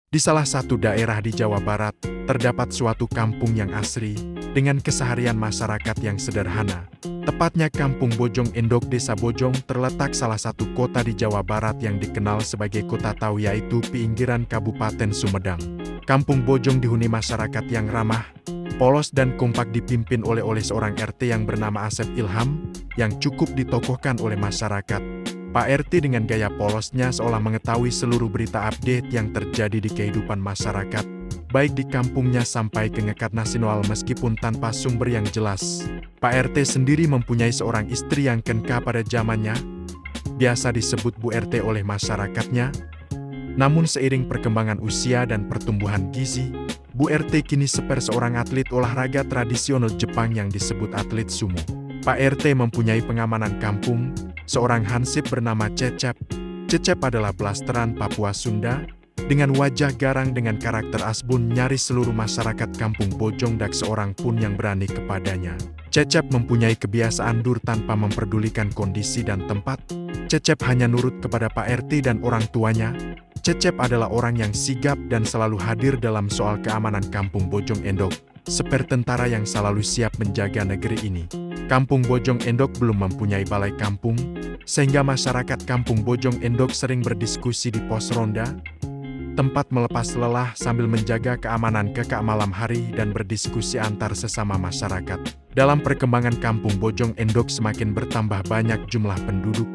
Di salah satu daerah di Jawa Barat, terdapat suatu kampung yang asri, dengan keseharian masyarakat yang sederhana. Tepatnya Kampung Bojong Endok. Desa Bojong terletak salah satu kota di Jawa Barat yang dikenal sebagai kota tahu, yaitu pinggiran Kabupaten Sumedang. Kampung Bojong dihuni masyarakat yang ramah, polos dan kompak, dipimpin oleh seorang RT yang bernama Asep Ilham, yang cukup ditokohkan oleh masyarakat. Pak RT dengan gaya polosnya seolah mengetahui seluruh berita update yang terjadi di kehidupan masyarakat, baik di kampungnya sampai ke ngakat nasional, meskipun tanpa sumber yang jelas. Pak RT sendiri mempunyai seorang istri yang kenka pada zamannya, biasa disebut Bu RT oleh masyarakatnya. Namun seiring perkembangan usia dan pertumbuhan gizi, Bu RT kini seorang atlet olahraga tradisional Jepang yang disebut atlet sumo. Pak RT mempunyai pengamanan kampung, seorang hansip bernama Cecep. Cecep adalah blasteran Papua Sunda, dengan wajah garang dengan karakter asbun. Nyaris seluruh masyarakat Kampung Bojong tak seorang pun yang berani kepadanya. Cecep mempunyai kebiasaan dur tanpa memperdulikan kondisi dan tempat. Cecep hanya nurut kepada Pak RT dan orang tuanya. Cecep adalah orang yang sigap dan selalu hadir dalam soal keamanan Kampung Bojong Endok, seperti tentara yang selalu siap menjaga negeri ini. Kampung Bojong Endok belum mempunyai balai kampung, sehingga masyarakat Kampung Bojong Endok sering berdiskusi di pos ronda, tempat melepas lelah sambil menjaga keamanan malam hari dan berdiskusi antar sesama masyarakat. Dalam perkembangan Kampung Bojong Endok semakin bertambah banyak jumlah penduduk,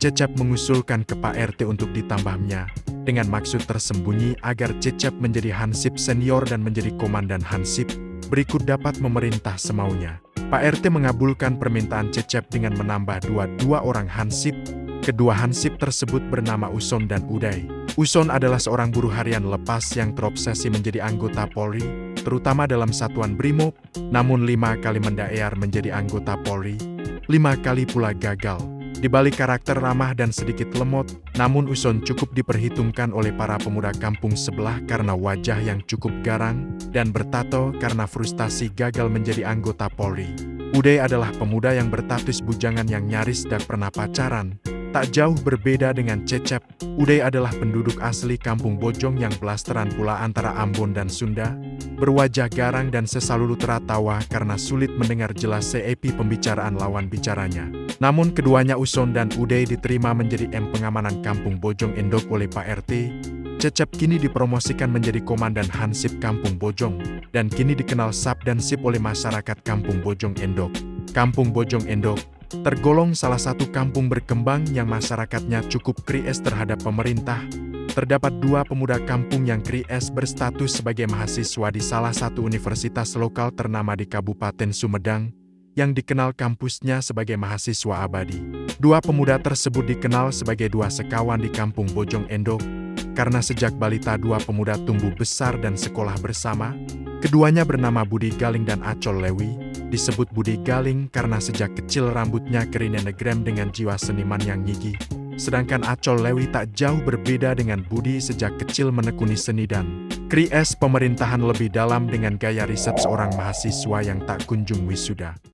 Cecep mengusulkan ke Pak RT untuk ditambahnya, dengan maksud tersembunyi agar Cecep menjadi hansip senior dan menjadi komandan hansip berikut dapat memerintah semaunya. Pak RT mengabulkan permintaan Cecep dengan menambah dua orang hansip. Kedua hansip tersebut bernama Uson dan Uday. Uson adalah seorang buruh harian lepas yang terobsesi menjadi anggota Polri, terutama dalam satuan Brimob, namun 5 kali mendaear menjadi anggota Polri, 5 kali pula gagal. Di balik karakter ramah dan sedikit lemot, namun Uson cukup diperhitungkan oleh para pemuda kampung sebelah karena wajah yang cukup garang dan bertato karena frustasi gagal menjadi anggota Polri. Uday adalah pemuda yang berstatus bujangan yang nyaris tak pernah pacaran. Tak jauh berbeda dengan Cecep, Uday adalah penduduk asli Kampung Bojong yang blasteran pula antara Ambon dan Sunda, berwajah garang dan sesalulu tertawa karena sulit mendengar jelas seepi pembicaraan lawan bicaranya. Namun keduanya Uson dan Uday diterima menjadi pengamanan Kampung Bojong Endok oleh Pak RT. Cecep kini dipromosikan menjadi komandan hansip Kampung Bojong, dan kini dikenal Sab dan Sip oleh masyarakat Kampung Bojong Endok. Kampung Bojong Endok tergolong salah satu kampung berkembang yang masyarakatnya cukup kritis terhadap pemerintah. Terdapat 2 pemuda kampung yang kritis berstatus sebagai mahasiswa di salah satu universitas lokal ternama di Kabupaten Sumedang, yang dikenal kampusnya sebagai mahasiswa abadi. 2 pemuda tersebut dikenal sebagai 2 sekawan di Kampung Bojong Endok, karena sejak balita 2 pemuda tumbuh besar dan sekolah bersama. Keduanya bernama Budi Galing dan Acol Lewi. Disebut Budi Galing karena sejak kecil rambutnya kering negrem dengan jiwa seniman yang gigih. Sedangkan Acol Lewi tak jauh berbeda dengan Budi, sejak kecil menekuni seni dan kritis pemerintahan lebih dalam dengan gaya riset seorang mahasiswa yang tak kunjung wisuda.